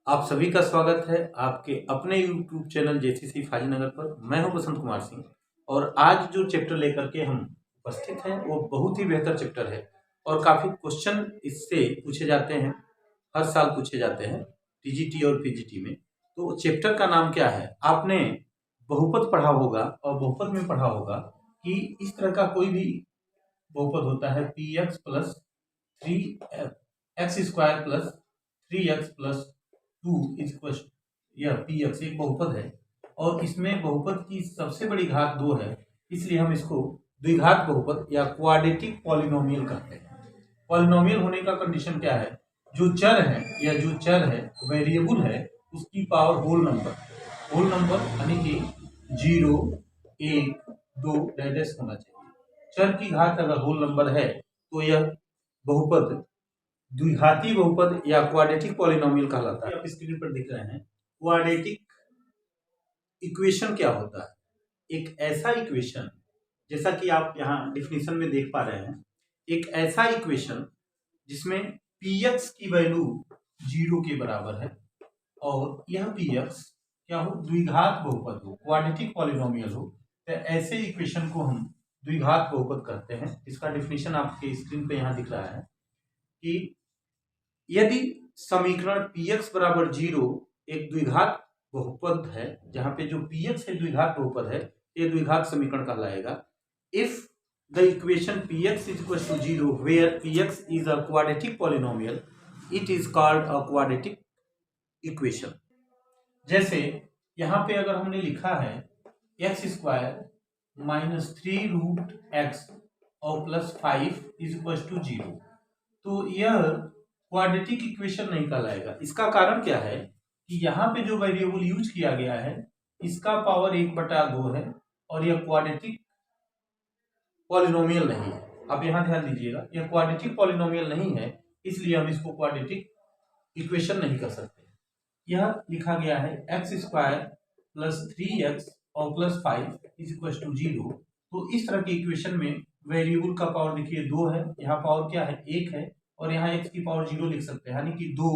आप सभी का स्वागत है आपके अपने YouTube चैनल जेसीसी फाजीनगर पर। मैं हूं बसंत कुमार सिंह और आज जो चैप्टर लेकर के हम उपस्थित हैं वो बहुत ही बेहतर चैप्टर है और काफ़ी क्वेश्चन इससे पूछे जाते हैं, हर साल पूछे जाते हैं टीजीटी और पीजीटी में। तो चैप्टर का नाम क्या है? आपने बहुपद पढ़ा होगा और बहुपद में पढ़ा होगा कि इस तरह का कोई भी बहुपद होता है P x plus three x square plus 3x plus 2 equal, यह पी एक्स एक बहुपद है और इसमें बहुपद की सबसे बड़ी घात 2 है, इसलिए हम इसको द्विघात बहुपद या क्वाड्रेटिक पॉलिनोमियल कहते हैं। पॉलिनोमियल होने का कंडीशन क्या है? जो चर है या जो चर है वेरिएबल है उसकी पावर होल नंबर यानी कि 0, 1, 2 डैश होना चाहिए। चर की घात अगर होल नंबर है तो यह बहुपद द्विघाती बहुपद या क्वाड्रेटिक पॉलिनोमियल कहलाता है। आप स्क्रीन पर दिख रहे हैं क्वाड्रेटिक इक्वेशन क्या होता है? एक ऐसा इक्वेशन, जैसा कि आप यहाँ डिफिनीशन में देख पा रहे हैं, एक ऐसा इक्वेशन जिसमें पी एक्स की वैल्यू 0 के बराबर है और यह पी एक्स क्या हो, द्विघात बहुपद हो, क्वाड्रेटिक पॉलिनोमियल हो, तो ऐसे इक्वेशन को हम द्विघात बहुपद कहते हैं। इसका डिफिनीशन आपके स्क्रीन पे यहाँ दिख रहा है कि यदि समीकरण पी एक्स बराबर 0 एक द्विघात बहुपद है, जहां पे जो पी एक्स है द्विघात बहुपद है, ये द्विघात समीकरण कहलाएगा। If the equation P X is equal to 0 where P X is a quadratic polynomial it is called a quadratic equation. जैसे यहाँ पे अगर हमने लिखा है X square minus 3 root X और प्लस 5 इज इक्वल टू 0, तो यह क्वाड्रेटिक इक्वेशन नहीं कहलाएगा। इसका कारण क्या है कि यहाँ पे जो वेरिएबल यूज किया गया है इसका पावर 1/2 है और यह क्वाड्रेटिक पॉलिनोमियल नहीं है। आप यहाँ ध्यान दीजिएगा, यह क्वाड्रेटिक पॉलिनोमियल नहीं है, इसलिए हम इसको क्वाड्रेटिक इक्वेशन नहीं कर सकते। यह लिखा गया है एक्स स्क्वायर प्लस 3x और प्लस 5 इज इक्वल टू 0, तो इस तरह के इक्वेशन में वेरिएबल का पावर देखिए 2 है, यहाँ पावर क्या है 1 है और यहाँ x की पावर 0 लिख सकते हैं, यानी कि 2,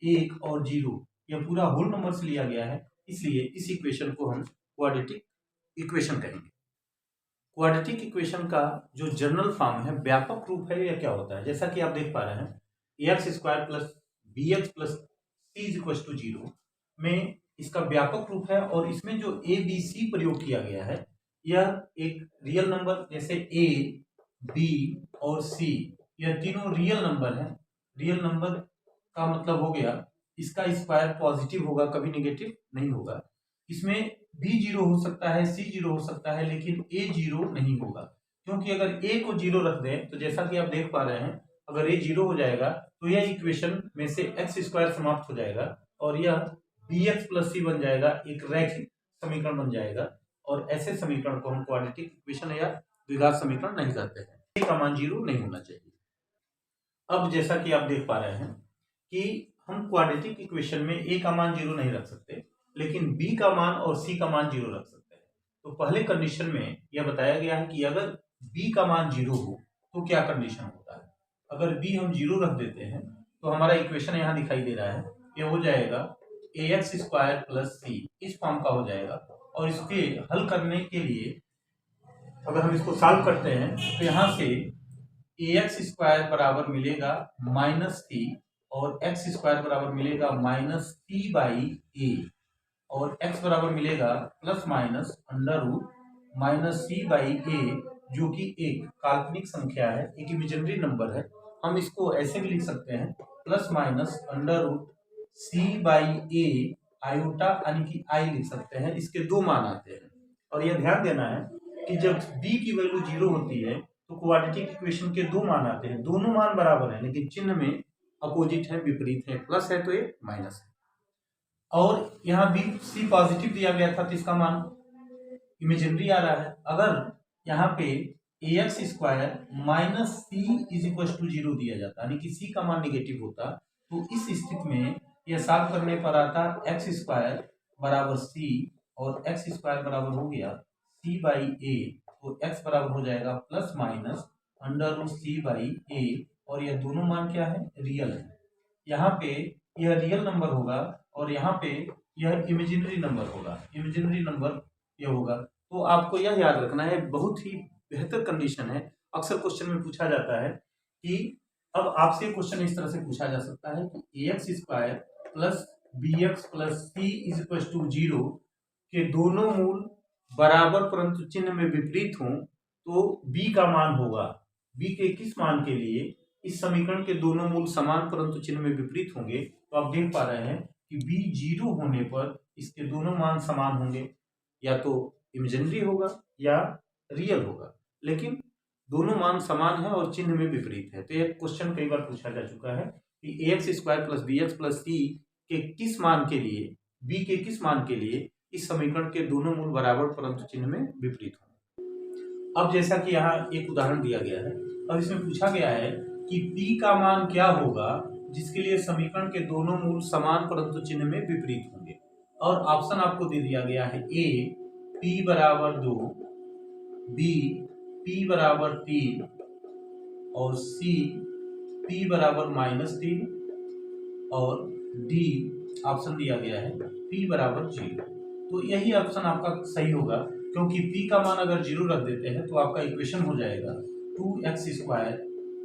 1 और 0 यह पूरा होल नंबर से लिया गया है, इसलिए इस इक्वेशन को हम क्वाड्रेटिक इक्वेशन कहेंगे। क्वाड्रेटिक इक्वेशन का जो जनरल फॉर्म है, व्यापक रूप है, यह क्या होता है? जैसा कि आप देख पा रहे हैं X square plus B X plus C is equal to 0 में इसका व्यापक रूप है और इसमें जो ए बी सी प्रयोग किया गया है यह एक रियल नंबर, जैसे ए बी और सी यह तीनों रियल नंबर है। रियल नंबर का मतलब हो गया इसका स्क्वायर पॉजिटिव होगा, कभी नेगेटिव नहीं होगा। इसमें बी 0 हो सकता है, सी 0 हो सकता है, लेकिन ए 0 नहीं होगा, क्योंकि अगर ए को 0 रख दें तो जैसा कि आप देख पा रहे हैं अगर ए 0 हो जाएगा तो यह इक्वेशन में से एक्स स्क्वायर समाप्त हो जाएगा और यह बी एक्स प्लस सी बन जाएगा, एक रैखिक समीकरण बन जाएगा और ऐसे समीकरण को हम क्वाड्रेटिक इक्वेशन या द्विघात समीकरण नहीं कहते हैं। ए का मान 0 नहीं होना चाहिए। अब जैसा कि आप देख पा रहे हैं कि हम क्वाड्रेटिक इक्वेशन में ए का मान 0 नहीं रख सकते, लेकिन बी का मान और सी का मान 0 रख सकते हैं। तो पहले कंडीशन में यह बताया गया है कि अगर बी का मान 0 हो तो क्या कंडीशन होता है। अगर बी हम 0 रख देते हैं तो हमारा इक्वेशन यहाँ दिखाई दे रहा है, यह हो जाएगा ए एक्स स्क्वायर प्लस सी, इस फॉर्म का हो जाएगा। और इसके हल करने के लिए अगर हम इसको सॉल्व करते हैं तो यहाँ से ए एक्स स्क्वायर बराबर मिलेगा माइनस सी और एक्स स्क्वायर बराबर मिलेगा माइनस सी बाई ए और एक्स बराबर मिलेगा plus minus under root minus c by a, जो कि एक काल्पनिक संख्या है, एक इमेजिनरी नंबर है। हम इसको ऐसे भी लिख सकते हैं plus minus under root C by A iota, यानी कि आई लिख सकते हैं। इसके दो मान आते हैं और यह ध्यान देना है कि जब b की वैल्यू 0 होती है तो क्वाड्रेटिक इक्वेशन के दो मान आते हैं, दोनों मान बराबर है लेकिन चिन्ह में अपोजिट है, विपरीत है, प्लस है तो ये माइनस है। और यहाँ बी सी पॉजिटिव दिया गया था तो इसका मान इमेजिनरी आ रहा है। अगर यहाँ पे a x square minus c is equal to 0 दिया जाता, यानी कि सी का मान निगेटिव होता, तो इस स्थिति में यह सॉल्व करने पर आता एक्स स्क्वायर बराबर सी और एक्स स्क्वायर बराबर हो गया सी बाई ए, तो एक्स बराबर हो जाएगा plus minus under root C by a और यह दोनों मान क्या है, रियल है। यहाँ पे यह रियल नंबर होगा और यहाँ पे यह इमेजिनरी नंबर होगा, इमेजिनरी नंबर यह होगा। तो आपको यह याद रखना है, बहुत ही बेहतर कंडीशन है। अक्सर क्वेश्चन में पूछा जाता है कि अब आपसे क्वेश्चन इस तरह से पूछा जा सकता है कि ax square plus bx plus c is equal to 0 के दोनों मूल बराबर परंतु चिन्ह में विपरीत हों तो b का मान होगा। b के किस मान के लिए इस समीकरण के दोनों मूल समान परंतु चिन्ह में विपरीत होंगे? तो आप देख पा रहे हैं कि b 0 होने पर इसके दोनों मान समान होंगे, या तो इमेजिनरी होगा या रियल होगा, लेकिन दोनों मान समान है और चिन्ह में विपरीत है। तो यह क्वेश्चन कई बार पूछा जा चुका है कि ax square plus bx plus c के किस मान के लिए, b के किस मान के लिए इस समीकरण के दोनों मूल बराबर परंतु चिन्ह में विपरीत हों। अब जैसा कि यहाँ एक उदाहरण दिया गया है और इसमें पूछा गया है कि p का मान क्या होगा जिसके लिए समीकरण के दोनों मूल समान परंतु चिन्ह में विपरीत होंगे, और ऑप्शन आपको दे दिया गया है a p बराबर 2, b p बराबर 3 और c p बराबर -3 और d ऑप्शन दिया गया है p बराबर 0। तो यही ऑप्शन आपका सही होगा, क्योंकि p का मान अगर 0 रख देते हैं तो आपका इक्वेशन हो जाएगा 2x स्क्वायर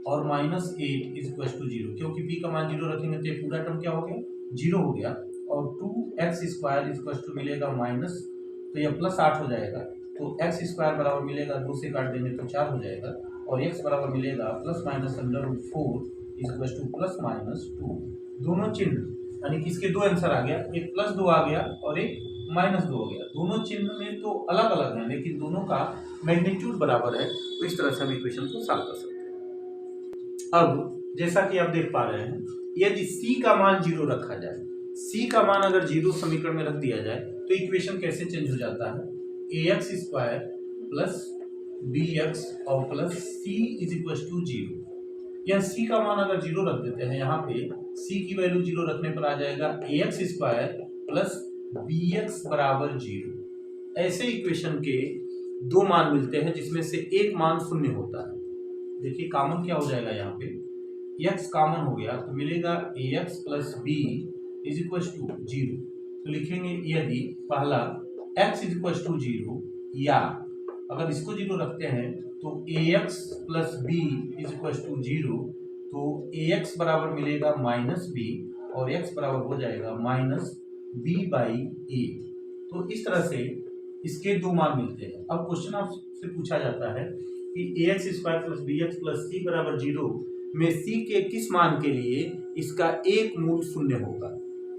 और -8 इज इक्वल टू 0। क्योंकि p का मान 0 रखेंगे तो ये पूरा टर्म क्या हो गया, 0 हो गया, और 2x square is equal to मिलेगा माइनस, तो यह +8 हो जाएगा। तो x स्क्वायर बराबर मिलेगा 2 से काट देंगे तो 4 हो जाएगा, और x बराबर मिलेगा ±√4 इज इक्वल टू ±2। दोनों चिन्ह यानी कि इसके दो आंसर आ गया, एक +2 आ गया और एक -2 हो गया। दोनों चिन्ह में तो अलग अलग है लेकिन दोनों का मैग्नीट्यूड बराबर है, तो इस तरह से हम इक्वेशन को सॉल्व कर सकते हैं। अब जैसा कि आप देख पा रहे हैं, यदि c का मान 0 रखा जाए, c का मान अगर 0 समीकरण में रख दिया जाए तो इक्वेशन कैसे चेंज हो जाता है, ax स्क्वायर प्लस bx और plus c is equal to 0। यह c का मान अगर 0 रख देते हैं, यहाँ पे c की वैल्यू 0 रखने पर आ जाएगा ax स्क्वायर प्लस bx बराबर 0। ऐसे इक्वेशन के दो मान मिलते हैं जिसमें से एक मान शून्य होता है। देखिए कॉमन क्या हो जाएगा, यहाँ पे x कॉमन हो गया तो मिलेगा ax plus b is equal to 0। तो लिखेंगे यदि पहला x इज इक्वल टू 0, या अगर इसको 0 रखते हैं तो ax plus b is equal to 0, तो ax बराबर मिलेगा -b और x बराबर हो जाएगा -b/a। तो इस तरह से इसके दो मान मिलते हैं। अब क्वेश्चन आपसे पूछा जाता है कि ax square plus bx plus c बराबर 0 में c के किस मान के लिए इसका एक मूल शून्य होगा।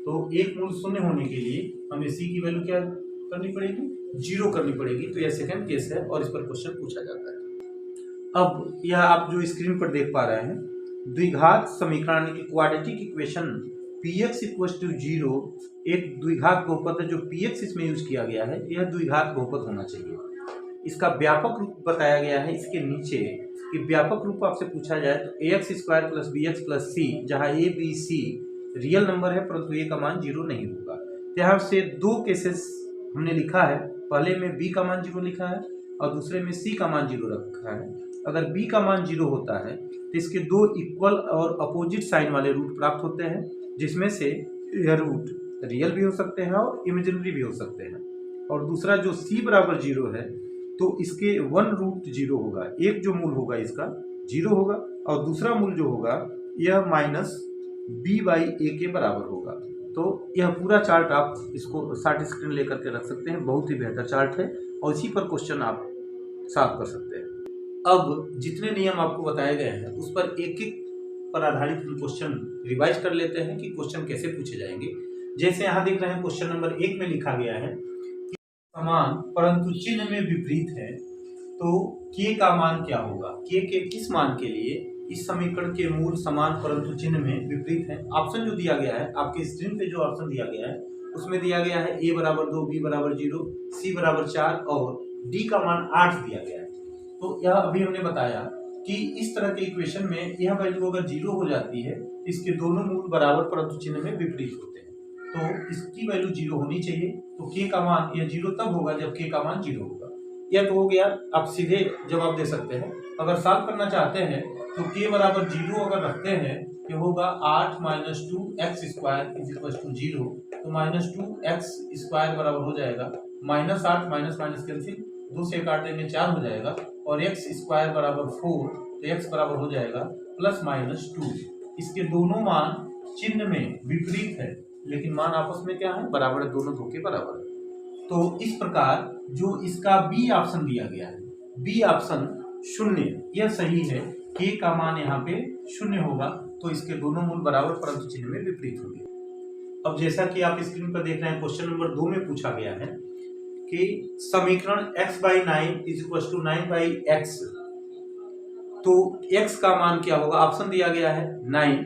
तो एक मूल शून्य होने के लिए हमें c की वैल्यू क्या करनी पड़ेगी, 0 करनी पड़ेगी। तो यह सेकंड केस है और इस पर क्वेश्चन पूछा जाता है। अब यह आप जो स्क्रीन पर देख पा रहे हैं, द्विघात समीकरण की quadratic equation px equal to 0 एक द्विघात बहुपद है जो px इसमें यूज किया गया है। यह द्विघात बहुपद होना चाहिए। इसका व्यापक रूप बताया गया है इसके नीचे, कि व्यापक रूप आपसे पूछा जाए तो ax square plus bx plus c, जहाँ a b c real number है परंतु a का मान 0 नहीं होगा। यहाँ से दो केसेस हमने लिखा है, पहले में b का मान 0 लिखा है और दूसरे में c का मान 0 रखा है। अगर b का मान 0 होता है तो इसके दो इक्वल और अपोजिट साइन वाले रूट प्राप्त होते हैं, जिसमें से यह रूट रियल भी हो सकते हैं और इमेजिनरी भी हो सकते हैं। और दूसरा जो c बराबर 0 है तो इसके 1 रूट 0 होगा, एक जो मूल होगा इसका 0 होगा और दूसरा मूल जो होगा यह -b/a के बराबर होगा। तो यह पूरा चार्ट आप इसको शॉर्ट स्क्रीन लेकर के रख सकते हैं, बहुत ही बेहतर चार्ट है और इसी पर क्वेश्चन आप सॉल्व कर सकते हैं। अब जितने नियम आपको बताए गए हैं उस पर एक एक पर आधारित हम क्वेश्चन रिवाइज कर लेते हैं कि क्वेश्चन कैसे पूछे जाएंगे। जैसे यहाँ देख रहे हैं क्वेश्चन नंबर 1 में लिखा गया है कि समान परंतु चिन्ह में विपरीत है, तो k का मान क्या होगा, k के किस मान के लिए इस समीकरण के मूल समान परंतु चिन्ह में विपरीत है। ऑप्शन जो दिया गया है आपके स्क्रीन पे, जो ऑप्शन दिया गया है उसमें दिया गया है a बराबर 2, b बराबर 0, c बराबर 4 और d का मान 8 दिया गया है। तो यह अभी हमने बताया कि इस तरह के इक्वेशन में यह वैल्यू अगर 0 हो जाती है, इसके दोनों मूल बराबर परंतु चिन्ह में विपरीत होते हैं, तो इसकी वैल्यू 0 होनी चाहिए। तो k का मान यह 0 तब होगा जब k का मान 0 होगा। यह तो हो गया, आप सीधे जवाब दे सकते हैं। अगर सॉल्व करना चाहते हैं तो k बराबर 0 अगर रखते हैं ये होगा 8 minus 2x² is equal to 0। तो माइनस 2x² बराबर हो जाएगा -8 माइनस माइनस कैंसिल, 2 से काट देंगे 4 हो जाएगा, और x² बराबर 4, तो x बराबर हो जाएगा +-2। इसके दोनों मान चिन्ह में विपरीत है, लेकिन मान आपस में क्या है, बराबर है, दोनों दो के बराबर है। तो इस प्रकार जो इसका बी ऑप्शन दिया गया है, बी ऑप्शन 0, यह सही है। k का मान यहाँ पे 0 होगा, तो इसके दोनों मूल बराबर परंतु चिन्ह में विपरीत होंगे। अब जैसा कि आप स्क्रीन पर देख रहे हैं, क्वेश्चन नंबर 2 में पूछा गया है कि समीकरण x/9 = 9/x, तो x का मान क्या होगा, ऑप्शन दिया गया है 9,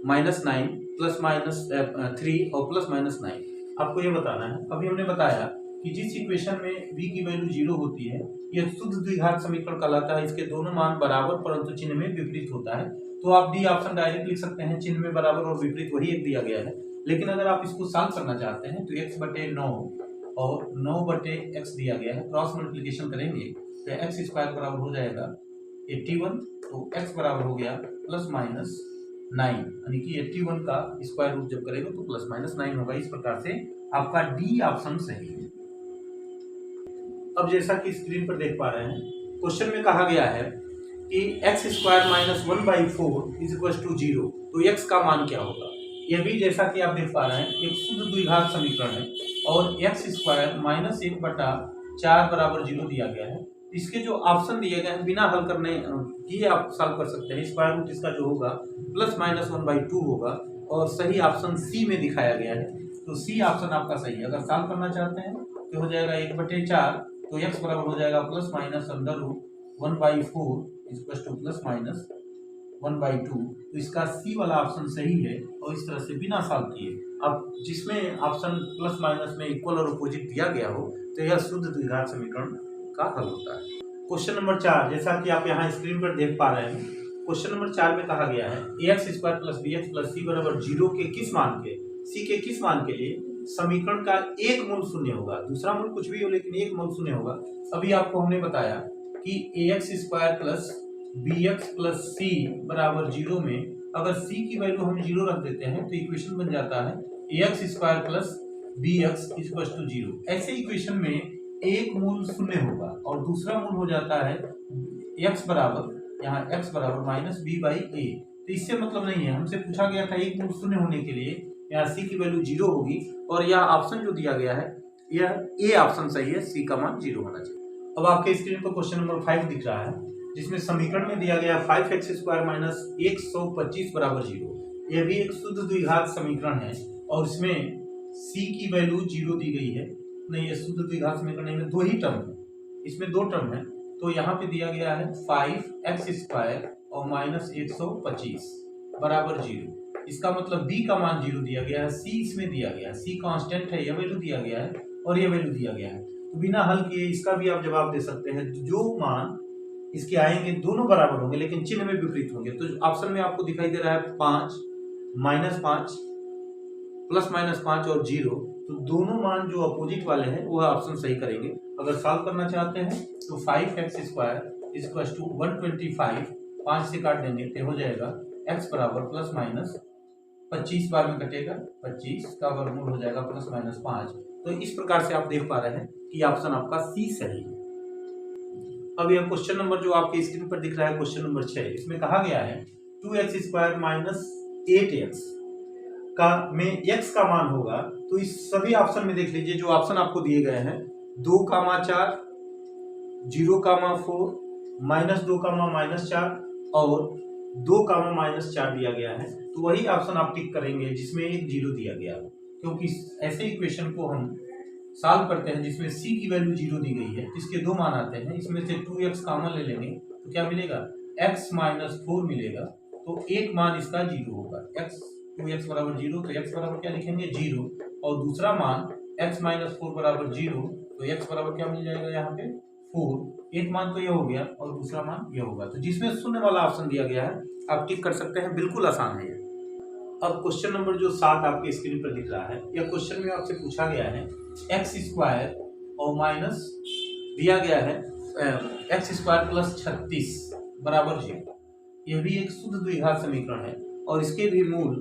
-9, +-3 और +-9। आपको ये बताना है, अभी हमने बताया कि जिस इक्वेशन में v की वैल्यू 0 होती है, यह शुद्ध द्विघात समीकरण कहलाता है। इसके दोनों मान बराबर परंतु चिन्ह में विपरीत होता है। तो आप डी ऑप्शन डायरेक्ट लिख सकते हैं, चिन्ह में बराबर और विपरीत वही एक दिया गया है। लेकिन अगर आप इसको सॉल्व करना चाहते हैं तो x/9 और 9/x दिया गया है, क्रॉस मल्टीप्लिकेशन करेंगे तो x² बराबर हो जाएगा 81, तो x बराबर हो गया +-9, यानी कि 81 का स्क्वायर रूट जब करेंगे तो +-9 होगा। इस प्रकार से आपका डी ऑप्शन सही है। अब जैसा कि स्क्रीन पर देख पा रहे हैं, क्वेश्चन में कहा गया है कि x² - 1/4 = 0, तो x का मान क्या होगा। यह भी जैसा कि आप देख पा रहे हैं, एक शुद्ध द्विघात समीकरण है और x² - 1/4 बराबर 0 दिया गया है। इसके जो ऑप्शन दिए गए हैं, बिना हल करने किए आप सॉल्व कर सकते हैं। स्क्वायर रूट इसका जो होगा +-1/2 होगा, और सही ऑप्शन सी में दिखाया गया है, तो सी ऑप्शन आपका सही है। अगर सॉल्व करना चाहते हैं तो हो जाएगा 1/4, तो x बराबर हो जाएगा +-1/4 +-1/2। तो इसका सी वाला ऑप्शन सही है, और इस तरह से बिना सॉल्व किए अब जिसमें ऑप्शन प्लस माइनस में इक्वल और अपोजिट दिया गया हो, तो यह शुद्ध द्विघात समीकरण का हल होता है। क्वेश्चन नंबर 4, जैसा कि आप यहाँ स्क्रीन पर देख पा रहे हैं, क्वेश्चन नंबर 4 में कहा गया है ax² + bx + c = 0 के किस मान के, c के किस मान के लिए समीकरण का एक मूल शून्य होगा। दूसरा मूल कुछ भी हो, लेकिन एक मूल शून्य होगा। अभी आपको हमने बताया कि ax² + bx + c = 0 में अगर c की वैल्यू हम 0 रख देते हैं तो इक्वेशन बन जाता है ax² + bx = 0। ऐसे इक्वेशन में एक मूल शून्य होगा और दूसरा मूल हो जाता है x बराबर, यहाँ x बराबर -b/a। तो इससे मतलब नहीं है, हमसे पूछा गया था एक मूल शून्य होने के लिए यहाँ c की वैल्यू 0 होगी, और यह ऑप्शन जो दिया गया है यह ए ऑप्शन सही है, c का मान 0 होना चाहिए। अब आपके स्क्रीन पर क्वेश्चन नंबर 5 दिख रहा है, जिसमें समीकरण में दिया गया 5x² - 125 = 0। यह भी एक शुद्ध द्विघात समीकरण है और इसमें c की वैल्यू 0 दी गई है। नहीं, ये शुद्ध द्विघात समीकरण में दो ही टर्म है, इसमें दो टर्म है, तो यहाँ पे दिया गया है 5x² और -125 = 0। इसका मतलब b का मान 0 दिया गया है, c इसमें दिया गया है, c कांस्टेंट है, यह वैल्यू दिया गया है और यह वैल्यू दिया गया है। तो बिना हल किए इसका भी आप जवाब दे सकते हैं। जो मान इसके आएंगे दोनों बराबर होंगे, लेकिन चिन्ह में विपरीत होंगे। तो ऑप्शन में आपको दिखाई दे रहा है 5, -5, +-5 और 0, तो दोनों मान जो अपोजिट वाले हैं वह ऑप्शन सही करेंगे। अगर सॉल्व करना चाहते हैं तो 5x² = 125, 5 से काट देंगे तो हो जाएगा x बराबर ±25 बार में कटेगा, 25 का वर्गमूल हो जाएगा +-5। तो इस प्रकार से आप देख पा रहे हैं कि ऑप्शन आपका सी सही है। अब यह क्वेश्चन नंबर जो आपके स्क्रीन पर दिख रहा है, क्वेश्चन नंबर 6, इसमें कहा गया है 2x² - 8x का में x का मान होगा। तो इस सभी ऑप्शन में देख लीजिए, जो ऑप्शन आपको दिए गए हैं 2,4, 0,4, -2,-4 और 2,-4 दिया गया है। तो वही ऑप्शन आप टिक करेंगे जिसमें एक 0 दिया गया हो, क्योंकि ऐसे इक्वेशन को हम सॉल्व करते हैं जिसमें c की वैल्यू 0 दी गई है, इसके दो मान आते हैं। इसमें से 2x कॉमन ले लेंगे तो क्या मिलेगा, x - 4 मिलेगा। तो एक मान इसका 0 होगा, 2x बराबर 0, तो x बराबर क्या लिखेंगे 0, और दूसरा मान x - 4 बराबर 0, तो x बराबर क्या मिल जाएगा यहाँ पे 4। एक मान तो ये हो गया और दूसरा मान ये होगा। तो जिसमें शून्य वाला ऑप्शन दिया गया है आप टिक कर सकते हैं, बिल्कुल आसान है ये। अब क्वेश्चन नंबर जो 7 आपके स्क्रीन पर दिख रहा है, यह क्वेश्चन में आपसे पूछा गया है x² और माइनस दिया गया है x² + 36 = 0। यह भी एक शुद्ध द्विघात समीकरण है और इसके भी मूल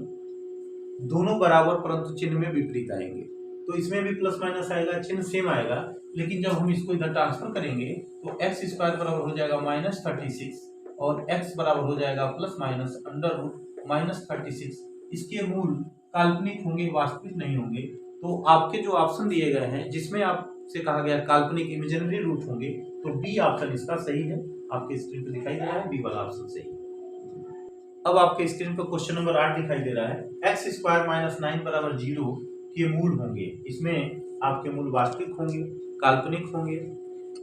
दोनों बराबर परंतु चिन्ह में विपरीत आएंगे। तो इसमें भी प्लस माइनस आएगा, चिन्ह सेम आएगा, लेकिन जब हम इसको इधर ट्रांसफर करेंगे तो एक्स स्क्वायर बराबर हो जाएगा -36 और एक्स बराबर हो जाएगा प्लस माइनस अंडर रूट -36। इसके मूल काल्पनिक होंगे, वास्तविक नहीं होंगे। तो आपके जो ऑप्शन दिए गए हैं जिसमें आपसे कहा गया काल्पनिक इमेजिनरी रूट होंगे, तो बी ऑप्शन इसका सही है। आपके स्क्रीन पर दिखाई दे रहा है, बी वाला ऑप्शन सही है। अब आपके स्क्रीन पर क्वेश्चन नंबर 8 दिखाई दे रहा है, एक्स स्क्वायर -9 बराबर 0 के मूल होंगे। इसमें आपके मूल वास्तविक होंगे, काल्पनिक होंगे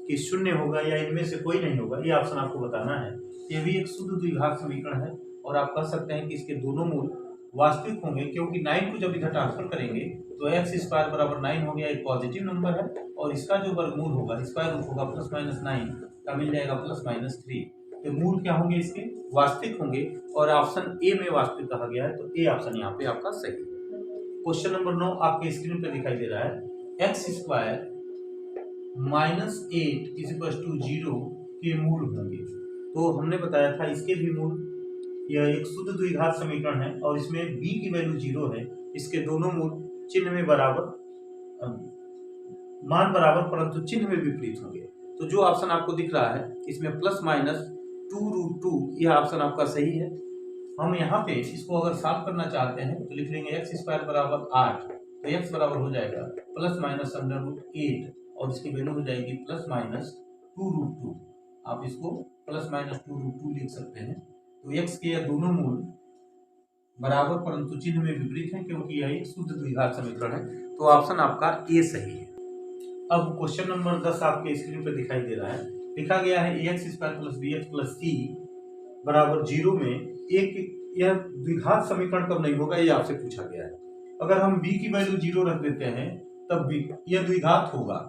कि शून्य होगा या इनमें से कोई नहीं होगा, ये ऑप्शन आपको बताना है। ये भी एक शुद्ध द्विघात समीकरण है और आप कह सकते हैं कि इसके दोनों मूल वास्तविक होंगे, क्योंकि 9 को जब इधर ट्रांसफर करेंगे तो एक्स स्क्वायर बराबर 9 हो गया, एक पॉजिटिव नंबर है, और इसका जो वर्गमूल होगा स्क्वायर रूट होगा प्लस माइनस 9 का मिल जाएगा प्लस माइनस 3। तो मूल क्या होंगे इसके, वास्तविक होंगे, और ऑप्शन ए में वास्तविक कहा गया है, तो ए ऑप्शन यहाँ पे आपका सही है। क्वेश्चन नंबर 9 आपके स्क्रीन पे दिखाई दे रहा है, एक्स स्क्वायर -8 = 0 के मूल होंगे। तो हमने बताया था इसके भी मूल, यह एक शुद्ध द्विघात समीकरण है और इसमें b की वैल्यू 0 है। इसके दोनों मूल चिन्ह में बराबर, मान बराबर परंतु चिन्ह में विपरीत होंगे। तो जो ऑप्शन आपको दिख रहा है इसमें प्लस माइनस 2√2, यह ऑप्शन आपका सही है। हम यहाँ पे इसको अगर सॉल्व करना चाहते हैं तो लिख लेंगे एक्स स्क्वायर बराबर 8, तो एक्स बराबर हो जाएगा प्लस माइनस √8 और इसकी वैल्यू हो जाएगी प्लस माइनस 2√2। आप इसको प्लस माइनस 2√2 लिख सकते हैं। तो एक्स के दोनों मूल बराबर परंतु चिन्ह में विपरीत है, क्योंकि यह एक शुद्ध द्विघात समीकरण है। तो ऑप्शन आपका ए सही है। अब क्वेश्चन नंबर 10 आपके स्क्रीन पर दिखाई दे रहा है, लिखा गया है ax² + bx + c बराबर 0 में एक, यह द्विघात समीकरण कब नहीं होगा, ये आपसे पूछा गया है। अगर हम b की वैल्यू 0 रख देते हैं तब भी यह द्विघात होगा,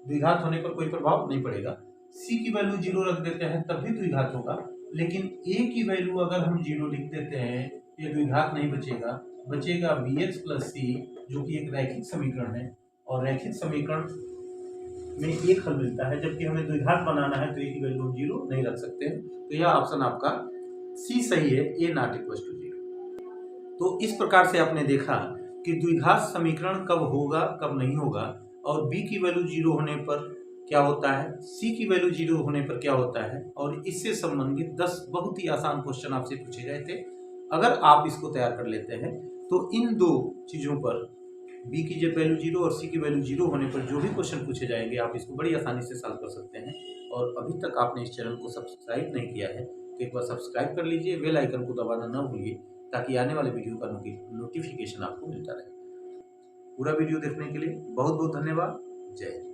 द्विघात होने पर कोई प्रभाव नहीं पड़ेगा। c की वैल्यू 0 रख देते हैं तब भी द्विघात होगा, लेकिन a की वैल्यू अगर हम 0 लिख देते हैं ये द्विघात नहीं बचेगा, बचेगा bx + c, जो कि एक रैखिक समीकरण है, और रैखिक समीकरण में एक हल मिलता है, जबकि हमें द्विघात बनाना है तो a की वैल्यू 0 नहीं रख सकते हैं। तो यह ऑप्शन आपका सी सही है, a ≠ 0। तो इस प्रकार से आपने देखा कि द्विघात समीकरण कब होगा कब नहीं होगा, और b की वैल्यू 0 होने पर क्या होता है, c की वैल्यू 0 होने पर क्या होता है, और इससे संबंधित 10 बहुत ही आसान क्वेश्चन आपसे पूछे गए थे। अगर आप इसको तैयार कर लेते हैं तो इन दो चीज़ों पर, b की जब वैल्यू 0 और c की वैल्यू 0 होने पर जो भी क्वेश्चन पूछे जाएंगे आप इसको बड़ी आसानी से सॉल्व कर सकते हैं। और अभी तक आपने इस चैनल को सब्सक्राइब नहीं किया है तो एक बार सब्सक्राइब कर लीजिए, बेल आइकन को दबाना न भूलिए, ताकि आने वाले वीडियो का नोटिफिकेशन आपको मिलता रहे। पूरा वीडियो देखने के लिए बहुत बहुत धन्यवाद। जय हिंद।